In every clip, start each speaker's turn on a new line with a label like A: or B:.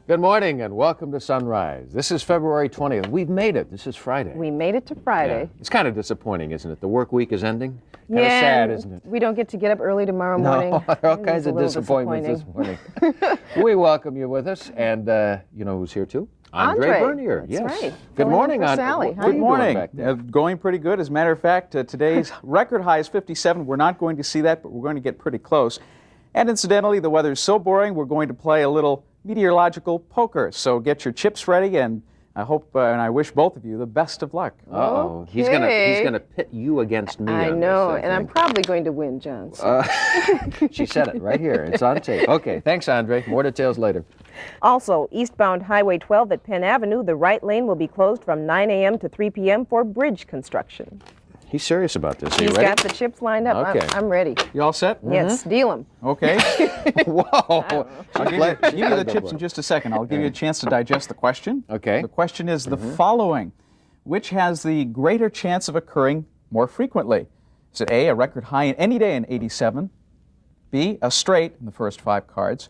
A: Good morning and welcome to Sunrise. This is February 20th. We've made it. This is Friday.
B: We made it to Friday.
A: Yeah. It's kind of disappointing, isn't it? The work week is ending. Kind of sad, isn't it?
B: We don't get to get up early tomorrow morning.
A: No, all kinds of disappointments this morning. We welcome you with us, and you know who's here too? Andre Bernier.
B: That's right.
A: Good morning, Andre.
B: Sally.
A: Good morning.
C: Going pretty good. As a matter of fact, today's record high is 57. We're not going to see that, but we're going to get pretty close. And incidentally, the weather is so boring, we're going to play a little meteorological poker. So get your chips ready, and I hope and I wish both of you the best of luck.
A: Uh-oh.
B: Okay.
A: He's gonna pit you against me.
B: I know, and I'm probably going to win, John.
A: She said it right here. It's on tape. Okay, thanks, Andre. More details later.
B: Also, eastbound Highway 12 at Penn Avenue, the right lane will be closed from 9 a.m. to 3 p.m. for bridge construction.
A: He's serious about this.
B: He's got the chips lined up.
A: Okay.
B: I'm ready.
C: You all set?
B: Yes, deal them.
C: Okay.
A: Whoa.
C: I'll give you the chips in just a second. I'll give you a chance to digest the question.
A: Okay.
C: The question is the following. Which has the greater chance of occurring more frequently? Is it A, a record high in any day in 87, B, a straight in the first 5 cards,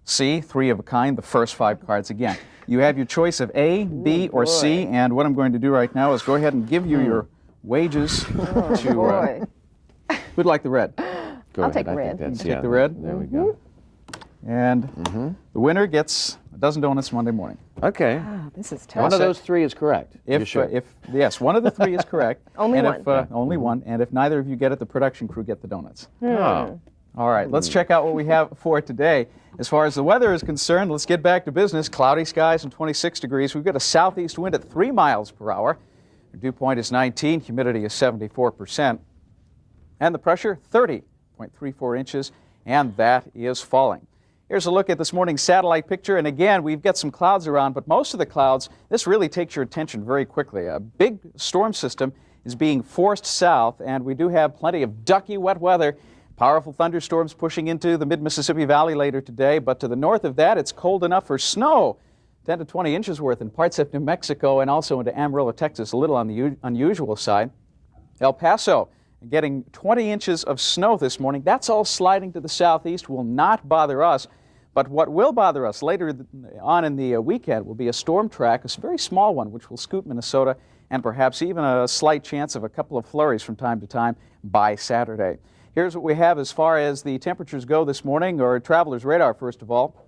C: C, 3 of a kind, the first 5 cards again? You have your choice of A, B, or C, and what I'm going to do right now is go ahead and give you your wages to... who'd like the red?
B: I'll take red.
C: Take the red.
A: There we go.
C: And the winner gets a dozen donuts Monday morning.
A: Okay.
B: This is tough.
A: One of those 3 is correct.
C: If,
A: You sure?
C: Yes, one of the 3 is correct.
B: Only
C: and
B: one.
C: If, only one. And if neither of you get it, the production crew get the donuts.
A: Oh.
C: All right, let's check out what we have for today. As far as the weather is concerned, let's get back to business. Cloudy skies and 26 degrees. We've got a southeast wind at 3 miles per hour. The dew point is 19, humidity is 74%. And the pressure, 30.34 inches, and that is falling. Here's a look at this morning's satellite picture, and again, we've got some clouds around, but most of the clouds, this really takes your attention very quickly. A big storm system is being forced south, and we do have plenty of ducky wet weather. Powerful thunderstorms pushing into the mid-Mississippi Valley later today, but to the north of that, it's cold enough for snow. 10 to 20 inches worth in parts of New Mexico and also into Amarillo, Texas, a little on the unusual side. El Paso getting 20 inches of snow this morning. That's all sliding to the southeast, will not bother us. But what will bother us later on in the weekend will be a storm track, a very small one, which will scoop Minnesota, and perhaps even a slight chance of a couple of flurries from time to time by Saturday. Here's what we have as far as the temperatures go this morning, or traveler's radar first of all,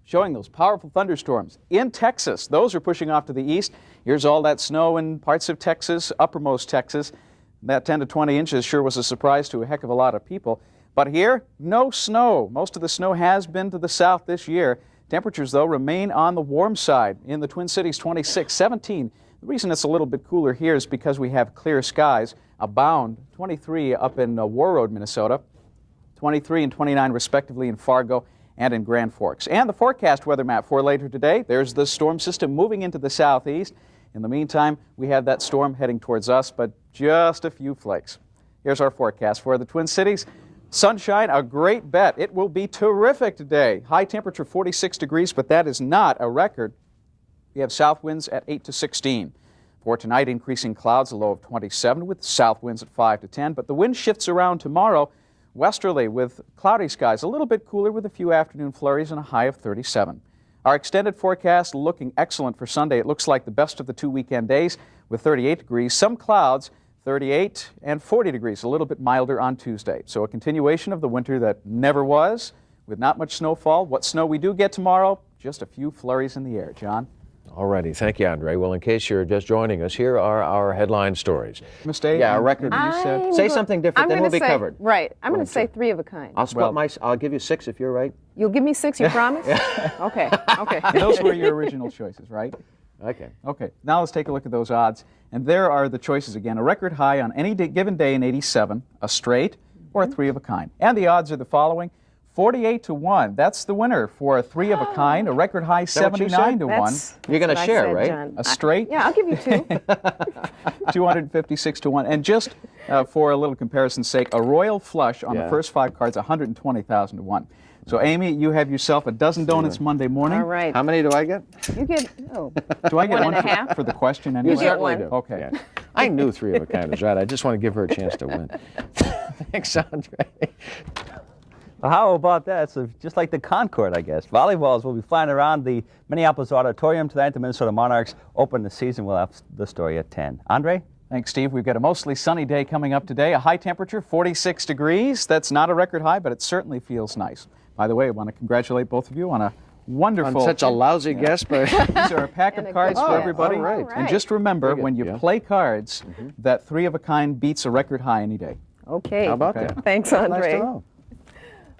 C: showing those powerful thunderstorms in Texas. Those are pushing off to the east. Here's all that snow in parts of Texas, uppermost Texas. That 10 to 20 inches sure was a surprise to a heck of a lot of people. But here, no snow. Most of the snow has been to the south this year. Temperatures, though, remain on the warm side. In the Twin Cities, 26, 17. The reason it's a little bit cooler here is because we have clear skies abound. 23 up in War Road, Minnesota. 23 and 29, respectively, in Fargo and in Grand Forks. And the forecast weather map for later today, there's the storm system moving into the southeast. In the meantime, we have that storm heading towards us, but just a few flakes. Here's our forecast for the Twin Cities. Sunshine, a great bet. It will be terrific today. High temperature 46 degrees, but that is not a record. We have south winds at 8 to 16. For tonight, increasing clouds, a low of 27 with south winds at 5 to 10, but the wind shifts around tomorrow. Westerly with cloudy skies, a little bit cooler with a few afternoon flurries and a high of 37. Our extended forecast looking excellent for Sunday. It looks like the best of the 2 weekend days with 38 degrees, some clouds, 38 and 40 degrees, a little bit milder on Tuesday. So a continuation of the winter that never was with not much snowfall. What snow we do get tomorrow, just a few flurries in the air. John?
A: Alrighty, thank you, Andre. Well, in case you're just joining us, here are our headline stories.
C: Mistake?
A: Yeah, a record. Say something different, then we'll be covered.
B: Right. I'm going to say 3 of a kind.
A: I'll split I'll give you 6 if you're right.
B: You'll give me 6, you promise? Okay.
C: Those were your original choices, right?
A: Okay.
C: Okay. Now let's take a look at those odds. And there are the choices again. A record high on any given day in 87, a straight, or a 3 of a kind. And the odds are the following. 48 to 1. That's the winner for a 3 of a kind. A record high 79 to 1.
A: You're going to share, right?
B: John.
C: A straight.
B: Yeah, I'll give you 2.
C: 256 to 1. And just for a little comparison's sake, a royal flush on the first 5 cards, 120,000 to 1. So, Amy, you have yourself a dozen donuts Monday morning.
B: All right.
A: How many do I get?
B: You get,
C: Do I get
B: 1
C: one
B: and a half.
C: for the question anyway?
B: You get 1.
C: Okay.
A: Yeah. I knew 3 of a kind was right. I just want to give her a chance to win. Thanks, Andre.
D: Well, how about that? It's just like the Concorde, I guess. Volleyballs will be flying around the Minneapolis Auditorium tonight. The Minnesota Monarchs open the season. We'll have the story at 10. Andre?
C: Thanks, Steve. We've got a mostly sunny day coming up today. A high temperature, 46 degrees. That's not a record high, but it certainly feels nice. By the way, I want to congratulate both of you on a wonderful...
A: On such a lousy guess, but...
C: These are a pack of cards for everybody.
A: all right.
C: And just remember, when you play cards, that 3 of a kind beats a record high any day.
B: Okay.
A: How about that?
B: Thanks,
A: Nice
B: Andre.
A: to know.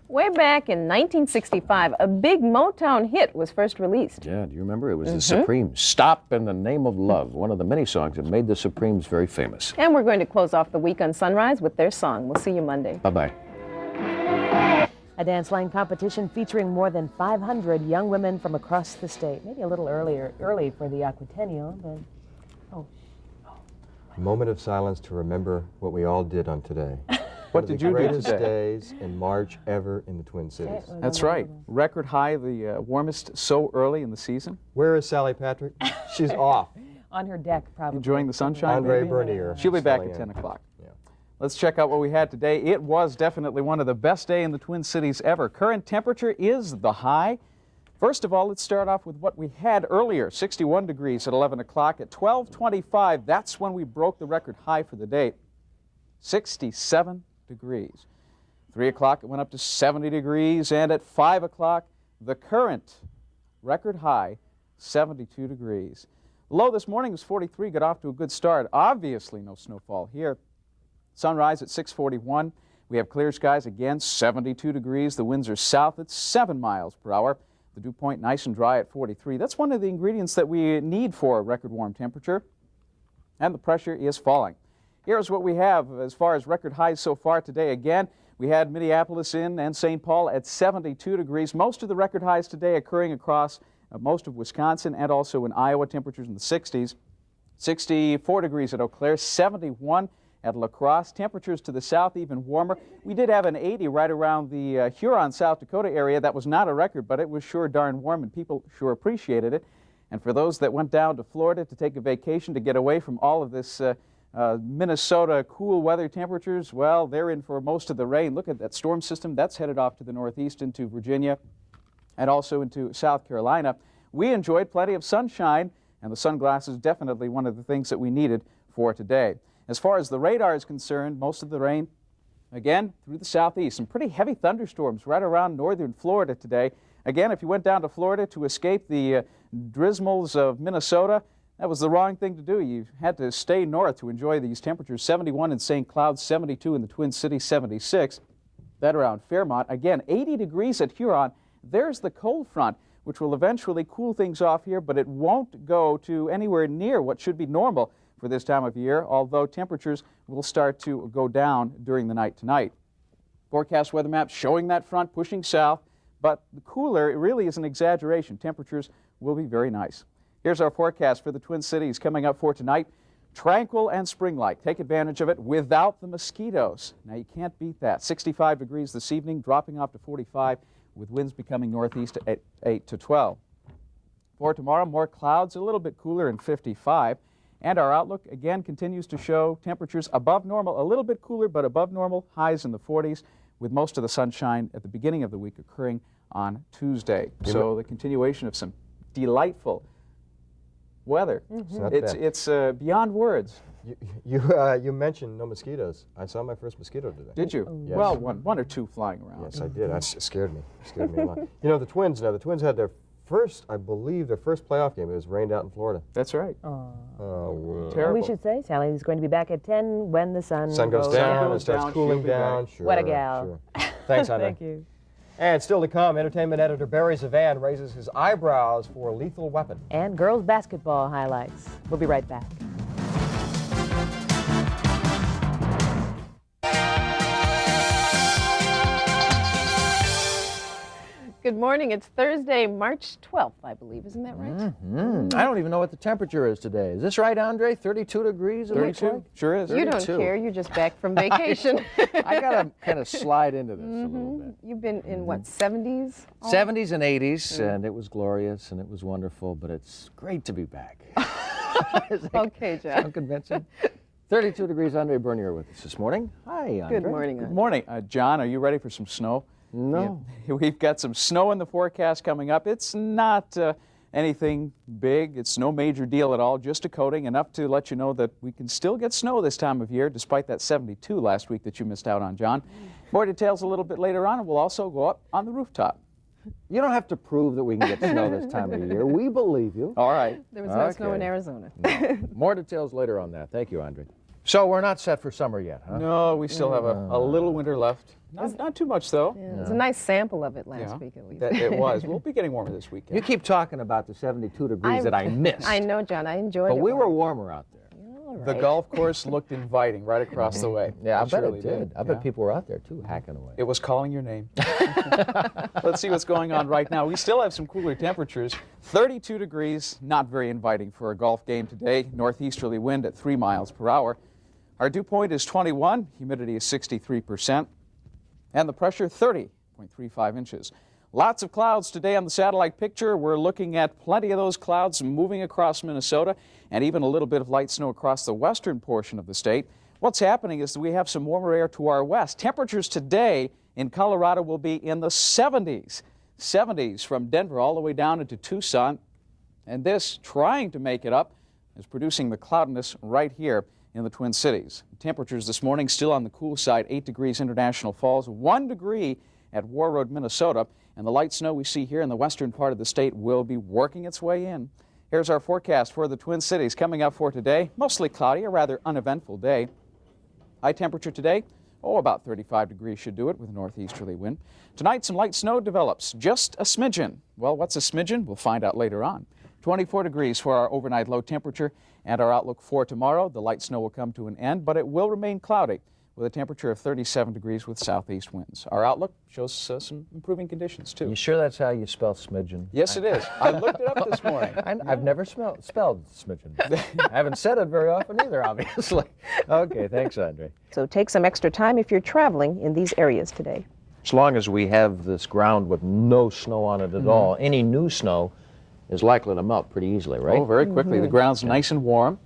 B: Way back in 1965, a big Motown hit was first released.
A: Yeah, do you remember? It was the Supremes. Stop in the Name of Love, one of the many songs that made the Supremes very famous.
B: And we're going to close off the week on Sunrise with their song. We'll see you Monday.
A: Bye-bye.
E: A dance line competition featuring more than 500 young women from across the state. Maybe a little early for the Aquatennial, but
F: A moment of silence to remember what we all did on today.
C: What did you do
F: Greatest
C: today?
F: days in March ever in the Twin Cities.
C: That's right. Record high, the warmest so early in the season.
F: Where is Sally Patrick? She's off.
E: on her deck probably.
C: Enjoying the sunshine,
F: Andre
C: maybe?
F: Bernier.
C: She'll be back at
F: sailing
C: 10
F: in.
C: o'clock.
F: Yeah.
C: Let's check out what we had today. It was definitely one of the best days in the Twin Cities ever. Current temperature is the high. First of all, let's start off with what we had earlier, 61 degrees at 11 o'clock. At 12:25, that's when we broke the record high for the day, 67 degrees. 3 o'clock, it went up to 70 degrees, and at 5 o'clock, the current record high, 72 degrees. Low this morning was 43, got off to a good start. Obviously no snowfall here. Sunrise at 6:41. We have clear skies again, 72 degrees. The winds are south at 7 miles per hour. The dew point nice and dry at 43. That's one of the ingredients that we need for a record warm temperature. And the pressure is falling. Here's what we have as far as record highs so far today. Again, we had Minneapolis and St. Paul at 72 degrees. Most of the record highs today occurring across most of Wisconsin and also in Iowa, temperatures in the 60s. 64 degrees at Eau Claire, 71 at La Crosse. Temperatures to the south even warmer. We did have an 80 right around the Huron, South Dakota area. That was not a record, but it was sure darn warm, and people sure appreciated it. And for those that went down to Florida to take a vacation to get away from all of this Minnesota cool weather temperatures, well, they're in for most of the rain. Look at that storm system. That's headed off to the northeast into Virginia and also into South Carolina. We enjoyed plenty of sunshine, and the sunglasses definitely one of the things that we needed for today. As far as the radar is concerned, most of the rain, again, through the southeast. Some pretty heavy thunderstorms right around northern Florida today. Again, if you went down to Florida to escape the drizzles of Minnesota, that was the wrong thing to do. You had to stay north to enjoy these temperatures. 71 in St. Cloud, 72 in the Twin Cities, 76. That around Fairmont. Again, 80 degrees at Huron. There's the cold front, which will eventually cool things off here, but it won't go to anywhere near what should be normal for this time of year, although temperatures will start to go down during the night tonight. Forecast weather map showing that front pushing south, but the cooler, it really is an exaggeration. Temperatures will be very nice. Here's our forecast for the Twin Cities coming up for tonight. Tranquil and spring-like. Take advantage of it without the mosquitoes. Now, you can't beat that. 65 degrees this evening, dropping off to 45, with winds becoming northeast at 8 to 12. For tomorrow, more clouds, a little bit cooler and 55. And our outlook, again, continues to show temperatures above normal, a little bit cooler, but above normal, highs in the 40s, with most of the sunshine at the beginning of the week occurring on Tuesday. So the continuation of some delightful weather. It's beyond words.
F: You mentioned no mosquitoes. I saw my first mosquito today.
C: Did you?
F: Yes.
C: Well, one or two flying around.
F: Yes, I did. It scared me. It scared me a lot. You know, the Twins had their first, I believe, their first playoff game. It was rained out in Florida.
C: That's right.
F: Oh,
C: Terrible.
E: We should say Sally is going to be back at 10 when the sun
F: goes down,
C: goes
F: it starts
C: down,
F: cooling
C: she'll be
F: down.
C: back.
F: Sure,
E: What a gal.
F: Sure. Thanks, Andre.
E: Thank you.
F: And still to come, entertainment editor Barry Zavan raises his eyebrows for Lethal Weapon.
E: And girls basketball highlights. We'll be right back.
B: Good morning. It's Thursday, March 12th, I believe. Isn't that right?
A: I don't even know what the temperature is today. Is this right, Andre? 32 degrees? it looks
C: 32?
A: like?
C: Sure is.
B: You don't
A: 32.
B: care. You're just back from vacation.
A: I got to kind of slide into this a little bit.
B: You've been in, what, 70s?
A: 70s and 80s, and it was glorious, and it was wonderful, but it's great to be back.
B: Okay, John.
A: Sound convincing? 32 degrees, Andre Bernier with us this morning. Hi, Andre.
B: Good morning.
C: Good morning. John, are you ready for some snow?
A: No.
C: Yeah, we've got some snow in the forecast coming up. It's not anything big. It's no major deal at all, just a coating, enough to let you know that we can still get snow this time of year, despite that 72 last week that you missed out on, John. More details a little bit later on, and we'll also go up on the rooftop.
A: You don't have to prove that we can get snow this time of year. We believe you.
C: All right.
B: There was no snow in Arizona.
A: No. More details later on that. Thank you, Andre. So we're not set for summer yet, huh?
C: No, we still have a little winter left. Not too much, though.
B: Yeah, it was a nice sample of it last week, at least.
C: It was. We'll be getting warmer this weekend.
A: You keep talking about the 72 degrees that I missed.
B: I know, John. I enjoyed it.
A: But we were warmer out there.
B: All right.
C: The golf course looked inviting right across the way.
A: Yeah, I bet
C: surely
A: it did. I bet people were out there, too, hacking away.
C: It was calling your name. Let's see what's going on right now. We still have some cooler temperatures. 32 degrees, not very inviting for a golf game today. Northeasterly wind at 3 miles per hour. Our dew point is 21, humidity is 63%, and the pressure 30.35 inches. Lots of clouds today on the satellite picture. We're looking at plenty of those clouds moving across Minnesota, and even a little bit of light snow across the western portion of the state. What's happening is that we have some warmer air to our west. Temperatures today in Colorado will be in the 70s. 70s from Denver all the way down into Tucson. And this, trying to make it up, is producing the cloudiness right here in the Twin Cities. Temperatures this morning still on the cool side, 8 degrees International Falls, 1 degree at War Road, Minnesota, and the light snow we see here in the western part of the state will be working its way in. Here's our forecast for the Twin Cities coming up for today. Mostly cloudy, a rather uneventful day. High temperature today, about 35 degrees should do it with a northeasterly wind. Tonight, some light snow develops, just a smidgen. Well, what's a smidgen? We'll find out later on. 24 degrees for our overnight low temperature, and our outlook for tomorrow. The light snow will come to an end, but it will remain cloudy with a temperature of 37 degrees with southeast winds. Our outlook shows some improving conditions, too.
A: You sure that's how you spell smidgen?
C: Yes, it is. I looked it up this morning.
A: I've never spelled smidgen. I haven't said it very often either, obviously. Okay, thanks, Andre.
B: So take some extra time if you're traveling in these areas today.
A: As long as we have this ground with no snow on it at all, any new snow is likely to melt pretty easily, right?
C: Oh, very quickly. The ground's nice and warm.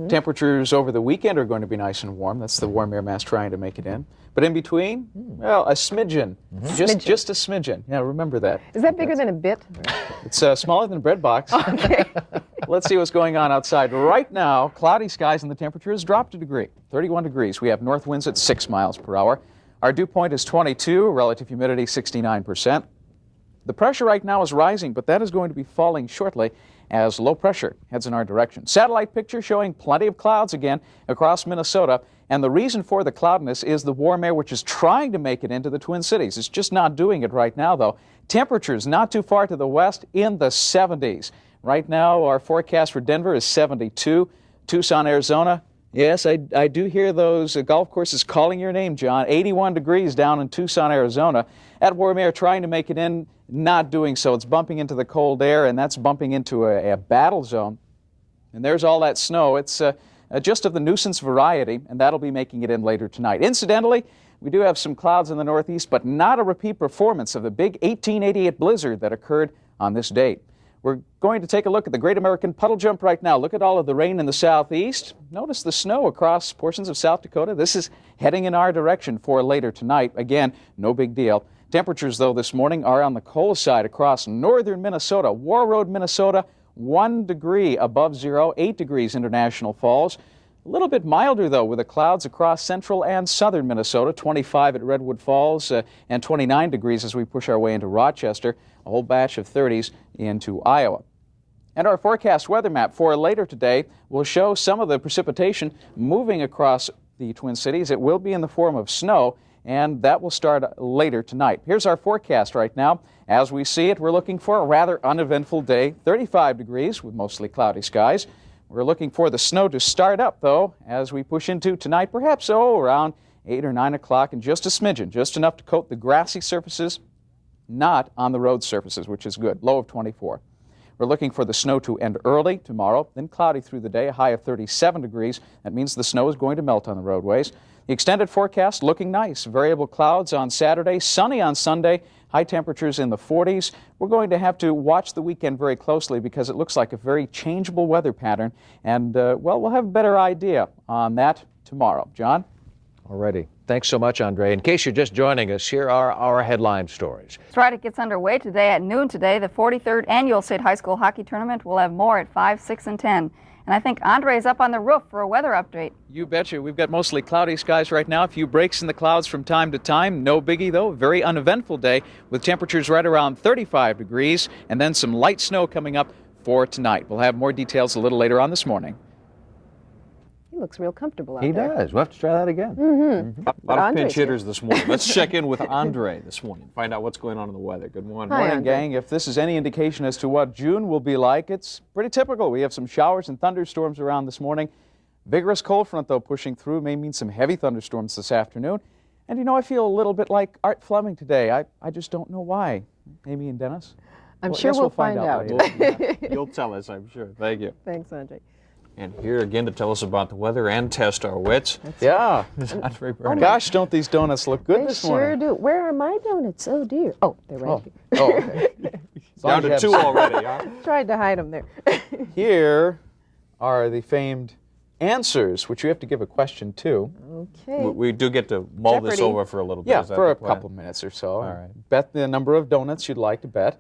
C: Temperatures over the weekend are going to be nice and warm. That's the warm air mass trying to make it in. But in between, well, a smidgen. Just a smidgen. Yeah, remember that.
B: Is that bigger than a bit?
C: It's smaller than a bread box.
B: Okay.
C: Let's see what's going on outside. Right now, cloudy skies and the temperature has dropped a degree, 31 degrees. We have north winds at 6 miles per hour. Our dew point is 22, relative humidity 69%. The pressure right now is rising, but that is going to be falling shortly as low pressure heads in our direction. Satellite picture showing plenty of clouds again across Minnesota, and the reason for the cloudiness is the warm air which is trying to make it into the Twin Cities. It's just not doing it right now, though. Temperatures not too far to the west in the 70s. Right now, our forecast for Denver is 72. Tucson, Arizona. Yes, I do hear those golf courses calling your name, John. 81 degrees down in Tucson, Arizona. That warm air trying to make it in, not doing so. It's bumping into the cold air, and that's bumping into a battle zone. And there's all that snow. It's just of the nuisance variety, and that'll be making it in later tonight. Incidentally, we do have some clouds in the northeast, but not a repeat performance of the big 1888 blizzard that occurred on this date. We're going to take a look at the Great American Puddle Jump right now. Look at all of the rain in the southeast. Notice the snow across portions of South Dakota. This is heading in our direction for later tonight. Again, no big deal. Temperatures, though, this morning are on the cold side across northern Minnesota. War Road, Minnesota, 1 degree above zero, 8 degrees International Falls. A little bit milder, though, with the clouds across central and southern Minnesota, 25 at Redwood Falls and 29 degrees as we push our way into Rochester, a whole batch of 30s into Iowa. And our forecast weather map for later today will show some of the precipitation moving across the Twin Cities. It will be in the form of snow, and that will start later tonight. Here's our forecast right now. As we see it, we're looking for a rather uneventful day, 35 degrees with mostly cloudy skies. We're looking for the snow to start up, though, as we push into tonight, perhaps around 8 or 9 o'clock, and just a smidgen, just enough to coat the grassy surfaces, not on the road surfaces, which is good, low of 24. We're looking for the snow to end early tomorrow, then cloudy through the day, a high of 37 degrees. That means the snow is going to melt on the roadways. The extended forecast looking nice. Variable clouds on Saturday, sunny on Sunday, high temperatures in the 40s. We're going to have to watch the weekend very closely because it looks like a very changeable weather pattern. And, well, we'll have a better idea on that tomorrow. John?
A: Already. Thanks so much, Andre. In case you're just joining us, here are our headline stories.
G: That's right, it gets underway today at noon today. The 43rd Annual State High School Hockey Tournament will have more at 5, 6, and 10. And I think Andre is up on the roof for a weather update.
C: You betcha. We've got mostly cloudy skies right now. A few breaks in the clouds from time to time. No biggie, though. Very uneventful day with temperatures right around 35 degrees and then some light snow coming up for tonight. We'll have more details a little later on this morning.
B: He looks real comfortable out
A: He
B: there.
A: does. We'll have to try that again.
H: A lot of
B: Andre's
H: pinch
B: here.
H: hitters this morning. Let's check in with Andre this morning, find out what's going on in the weather. Good morning.
B: Hi,
C: Morning,
B: Andre.
C: gang. If this is any indication as to what June will be like, it's pretty typical. We have some showers and thunderstorms around this morning. Vigorous cold front, though, pushing through. May mean some heavy thunderstorms this afternoon. And, you know, I feel a little bit like Art Fleming today. I just don't know why. Amy and Dennis?
B: I'm
C: Well, I
B: sure
C: guess
B: we'll find
C: out
B: out.
C: later.
H: You'll tell us, I'm sure. Thank you.
B: Thanks, Andre.
H: And here again to tell us about the weather and test our wits
C: Yeah.
H: is Andre Burnett.
C: Gosh, don't these donuts look good
B: They
C: this
B: sure
C: morning?
B: do. Where are my donuts? Oh, dear. Oh, they're right here.
C: Oh, okay. As long
H: Down
C: as you
H: to
C: have
H: 2
C: some-
H: already, huh?
B: Tried to hide them there.
C: Here are the famed answers, which you have to give a question to.
B: Okay.
H: We do get to mull this
B: Jeopardy.
H: over for a little bit.
C: Yeah,
H: Is that
C: for
H: the
C: a
H: plan?
C: couple minutes or so.
H: All right.
C: Bet the number of donuts you'd like to bet.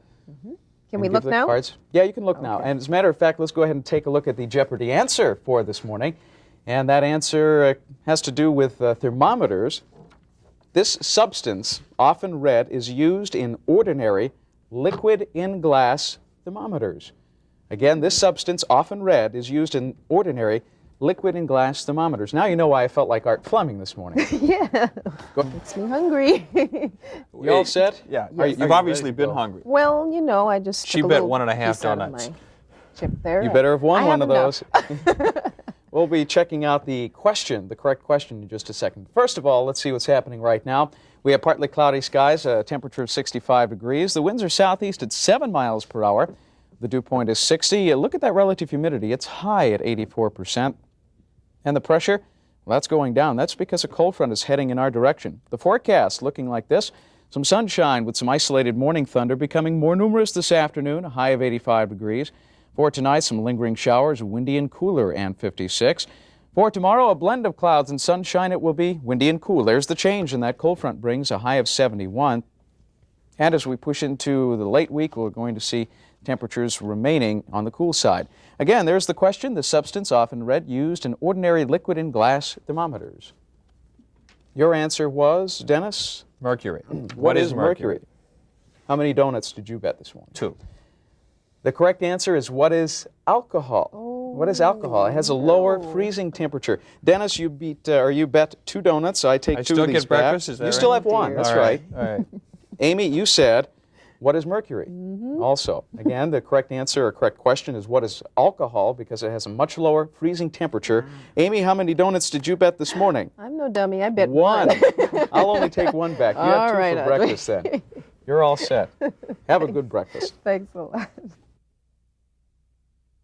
B: Can we
C: and
B: look
C: give the
B: now?
C: cards. Yeah, you can look now. And as a matter of fact, let's go ahead and take a look at the Jeopardy answer for this morning. And that answer has to do with thermometers. This substance, often red, is used in ordinary liquid in glass thermometers. Again, this substance, often red, is used in ordinary liquid in glass thermometers. Now you know why I felt like Art Fleming this morning.
B: Yeah. Makes me hungry.
C: You all set?
H: Yeah,
C: Are
H: you've
C: you
H: obviously
C: ready to
H: been
C: go?
H: hungry.
B: Well, you know, I just
H: She
B: took a
H: bet
B: little
H: 1.5
B: piece out of
H: donuts.
B: my chip there.
C: You better have won
B: I
C: one
B: have
C: of
B: enough.
C: those. We'll be checking out the question, the correct question, in just a second. First of all, let's see what's happening right now. We have partly cloudy skies, a temperature of 65 degrees. The winds are southeast at 7 miles per hour. The dew point is 60. Look at that relative humidity. It's high at 84%. And the pressure, well, that's going down. That's because a cold front is heading in our direction. The forecast looking like this. Some sunshine with some isolated morning thunder becoming more numerous this afternoon, a high of 85 degrees. For tonight, some lingering showers, windy and cooler, and 56. For tomorrow, a blend of clouds and sunshine. It will be windy and cool. There's the change, and that cold front brings a high of 71. And as we push into the late week, we're going to see temperatures remaining on the cool side. Again, there's the question, the substance, often red, used in ordinary liquid and glass thermometers. Your answer was, Dennis?
H: Mercury.
C: What is mercury? How many donuts did you bet this morning?
H: 2.
C: The correct answer is what is alcohol? What is alcohol? It has a lower freezing temperature. Dennis, you bet 2 donuts. I take
H: I
C: 2
H: still
C: of these
H: get breakfast,
C: back.
H: is that
C: You
H: right?
C: still have 1. That's
H: All
C: right.
H: All right.
C: Amy, you said, what is mercury? Also, again, the correct answer or correct question is what is alcohol, because it has a much lower freezing temperature. Amy, how many donuts did you bet this morning?
B: I'm no dummy. I bet
C: 1. I'll only take 1 back. You
B: All
C: have 2
B: right,
C: for
B: Andre.
C: breakfast then. You're all set. Have a good breakfast.
B: Thanks a lot.